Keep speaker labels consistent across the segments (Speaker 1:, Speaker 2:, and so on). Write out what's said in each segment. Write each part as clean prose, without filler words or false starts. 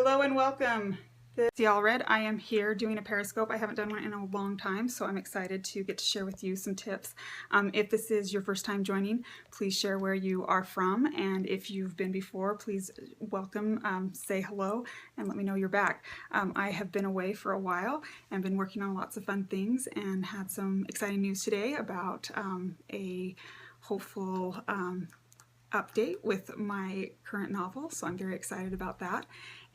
Speaker 1: Hello and welcome. This is y'all read. I am here doing a Periscope. I haven't done one in a long time, so I'm excited to get to share with you some tips. If this is your first time joining, please share where you are from, and if you've been before, please welcome, say hello, and let me know you're back. I have been away for a while and been working on lots of fun things and had some exciting news today about a hopeful update with my current novel, so I'm very excited about that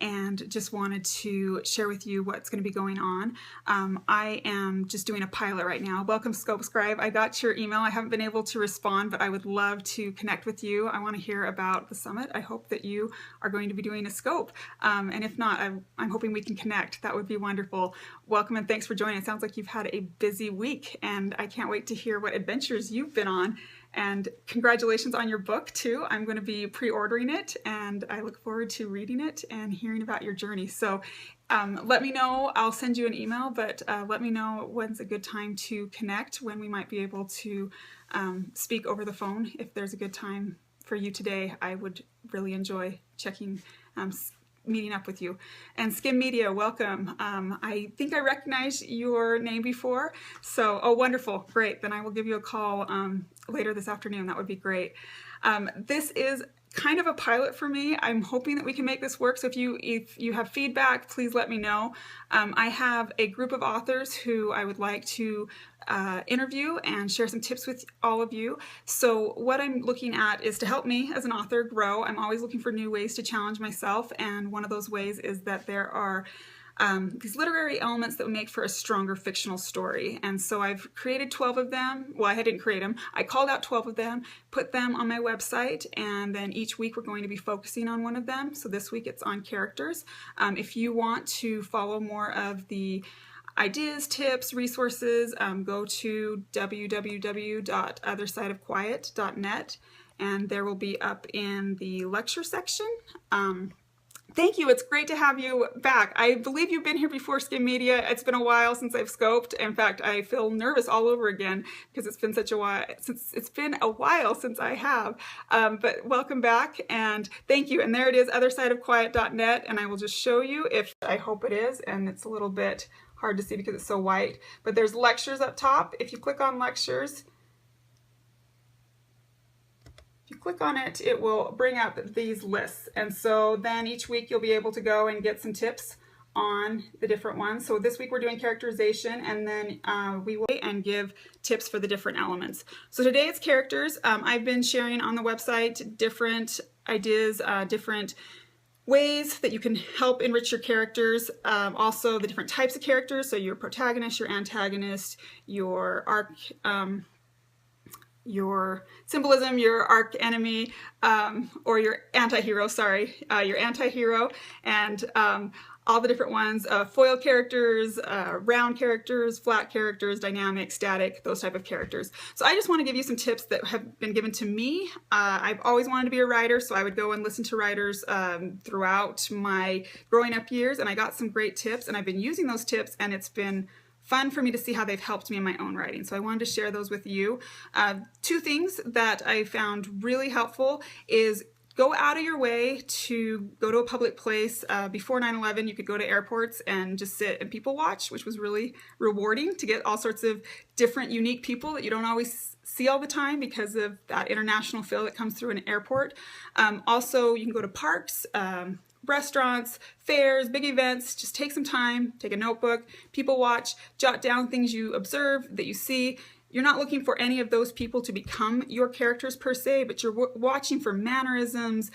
Speaker 1: and just wanted to share with you what's going to be going on. I am just doing a pilot right now. Welcome, Scope Scribe. I got your email. I haven't been able to respond, but I would love to connect with you. I want to hear about the summit. I hope that you are going to be doing a scope, and if not, I'm hoping we can connect. That would be wonderful. Welcome and thanks for joining. It sounds like you've had a busy week, and I can't wait to hear what adventures you've been on. And congratulations on your book too. I'm going to be pre-ordering it and I look forward to reading it and hearing about your journey. So let me know. I'll send you an email, but let me know when's a good time to connect, when we might be able to speak over the phone. If there's a good time for you today, I would really enjoy meeting up with you. And Skim Media, welcome. I think I recognize your name before, so oh, wonderful, great. Then I will give you a call later this afternoon. That would be great. This is kind of a pilot for me. I'm hoping that we can make this work. So if you have feedback, please let me know. I have a group of authors who I would like to interview and share some tips with all of you. So what I'm looking at is to help me as an author grow. I'm always looking for new ways to challenge myself, and one of those ways is that there are these literary elements that would make for a stronger fictional story. And so I've created 12 of them. Well, I didn't create them. I called out 12 of them, put them on my website, and then each week we're going to be focusing on one of them. So this week it's on characters. If you want to follow more of the ideas, tips, resources, go to www.othersideofquiet.net, and there will be up in the lecture section. Thank you. It's great to have you back. I believe you've been here before, Skim Media. It's been a while since I've scoped. In fact, I feel nervous all over again because it's been such a while since I have. But welcome back and thank you. And there it is, othersideofquiet.net, and I will just show you if I hope it is, and it's a little bit hard to see because it's so white. But there's lectures up top. If you click on lectures, you click on it, it will bring up these lists. And so then each week you'll be able to go and get some tips on the different ones. So this week we're doing characterization, and then we will give tips for the different elements. So today it's characters. I've been sharing on the website different ideas, different ways that you can help enrich your characters, also the different types of characters, so your protagonist, your antagonist, your arc, your symbolism, your arch enemy, or your anti-hero, your anti-hero, and all the different ones, foil characters, round characters, flat characters, dynamic, static, those type of characters. So I just want to give you some tips that have been given to me. I've always wanted to be a writer, so I would go and listen to writers throughout my growing up years, and I got some great tips, and I've been using those tips, and it's been fun for me to see how they've helped me in my own writing. So I wanted to share those with you. Two things that I found really helpful is go out of your way to go to a public place. Before 9/11, you could go to airports and just sit and people watch, which was really rewarding to get all sorts of different, unique people that you don't always see all the time because of that international feel that comes through an airport. Also, you can go to parks, restaurants, fairs, big events. Just take some time, take a notebook, people watch, jot down things you observe, that you see. You're not looking for any of those people to become your characters per se, but you're watching for mannerisms,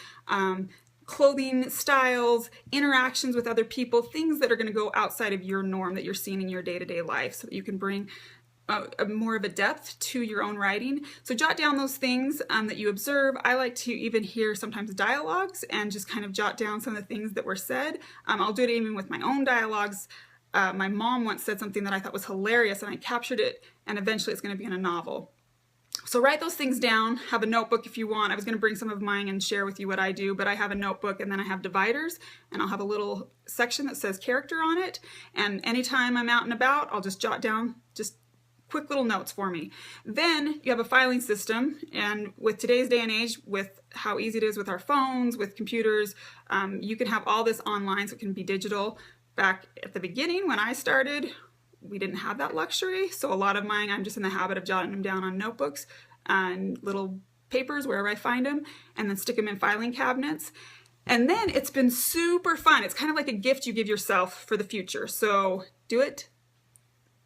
Speaker 1: clothing styles, interactions with other people, things that are going to go outside of your norm that you're seeing in your day-to-day life, so that you can bring more of a depth to your own writing. So jot down those things that you observe. I like to even hear sometimes dialogues and just kind of jot down some of the things that were said. I'll do it even with my own dialogues. My mom once said something that I thought was hilarious, and I captured it, and eventually it's going to be in a novel. So write those things down, have a notebook if you want. I was going to bring some of mine and share with you what I do, but I have a notebook, and then I have dividers, and I'll have a little section that says character on it, and anytime I'm out and about, I'll just jot down just quick little notes for me. Then you have a filing system, and with today's day and age, with how easy it is with our phones, with computers, you can have all this online, so it can be digital. Back at the beginning when I started, we didn't have that luxury, so a lot of mine, I'm just in the habit of jotting them down on notebooks and little papers wherever I find them, and then stick them in filing cabinets. And then it's been super fun. It's kind of like a gift you give yourself for the future. So do it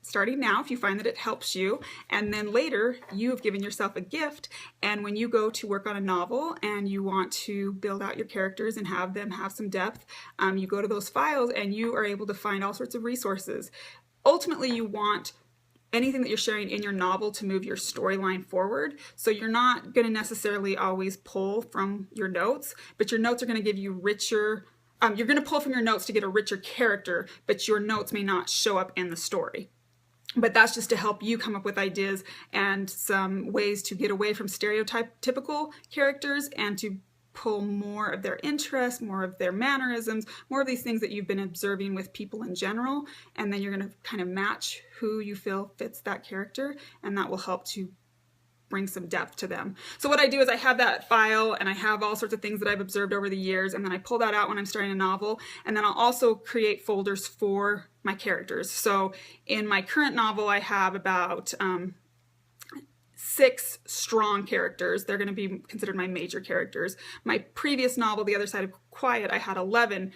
Speaker 1: starting now if you find that it helps you, and then later you have given yourself a gift, and when you go to work on a novel and you want to build out your characters and have them have some depth, you go to those files and you are able to find all sorts of resources. Ultimately, you want anything that you're sharing in your novel to move your storyline forward. So you're not going to necessarily always pull from your notes, but your notes are going to give you richer, you're going to pull from your notes to get a richer character, but your notes may not show up in the story. But that's just to help you come up with ideas and some ways to get away from stereotypical characters and to pull more of their interests, more of their mannerisms, more of these things that you've been observing with people in general, and then you're going to kind of match who you feel fits that character, and that will help to bring some depth to them. So what I do is I have that file and I have all sorts of things that I've observed over the years, and then I pull that out when I'm starting a novel, and then I'll also create folders for my characters. So in my current novel I have about 6 strong characters. They're going to be considered my major characters. My previous novel, The Other Side of Quiet, I had 11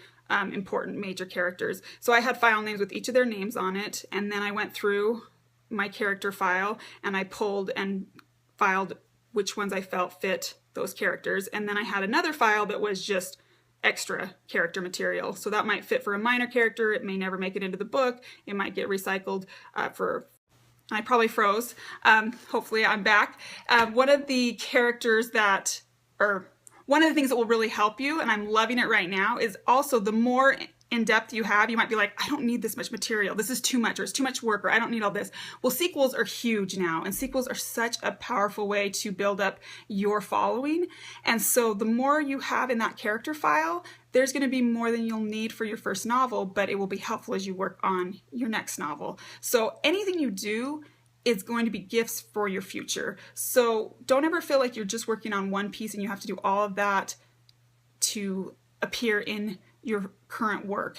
Speaker 1: important major characters. So I had file names with each of their names on it, and then I went through my character file and I pulled and filed which ones I felt fit those characters, and then I had another file that was just extra character material. So that might fit for a minor character, it may never make it into the book, it might get recycled for... I probably froze. Hopefully I'm back. One of the characters that, or one of the things that will really help you, and I'm loving it right now, is also the more in-depth you have, you might be like, I don't need this much material. This is too much, or it's too much work, or I don't need all this. Well, sequels are huge now, and sequels are such a powerful way to build up your following. And so the more you have in that character file, there's going to be more than you'll need for your first novel, but it will be helpful as you work on your next novel. So anything you do is going to be gifts for your future. So don't ever feel like you're just working on one piece and you have to do all of that to appear in your current work.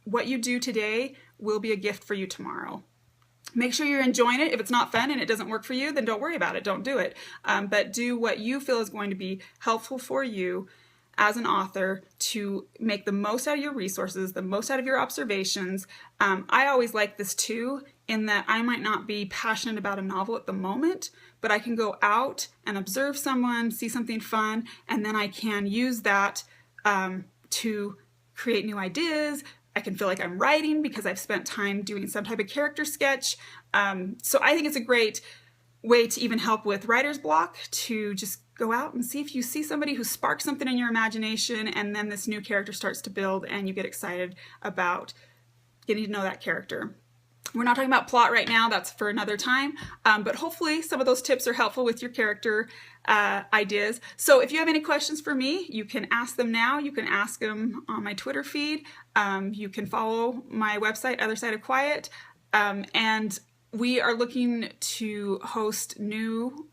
Speaker 1: What you do today will be a gift for you tomorrow. Make sure you're enjoying it. If it's not fun and it doesn't work for you, then don't worry about it. Don't do it. But do what you feel is going to be helpful for you as an author to make the most out of your resources, the most out of your observations. I always like this too, in that I might not be passionate about a novel at the moment, but I can go out and observe someone, see something fun, and then I can use that to create new ideas. I can feel like I'm writing because I've spent time doing some type of character sketch. So I think it's a great way to even help with writer's block, to just go out and see if you see somebody who sparks something in your imagination, and then this new character starts to build and you get excited about getting to know that character. We're not talking about plot right now, that's for another time, but hopefully some of those tips are helpful with your character ideas. So if you have any questions for me, you can ask them now. You can ask them on my Twitter feed. You can follow my website, Other Side of Quiet, and we are looking to host new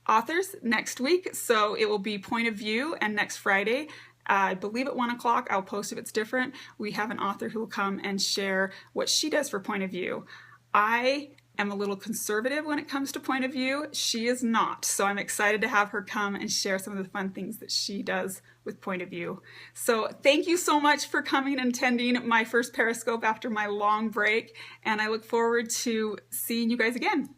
Speaker 1: authors next week. So it will be Point of View, and next Friday, I believe at 1 o'clock, I'll post if it's different, we have an author who will come and share what she does for Point of View. I am a little conservative when it comes to Point of View. She is not. So I'm excited to have her come and share some of the fun things that she does with Point of View. So thank you so much for coming and attending my first Periscope after my long break, and I look forward to seeing you guys again.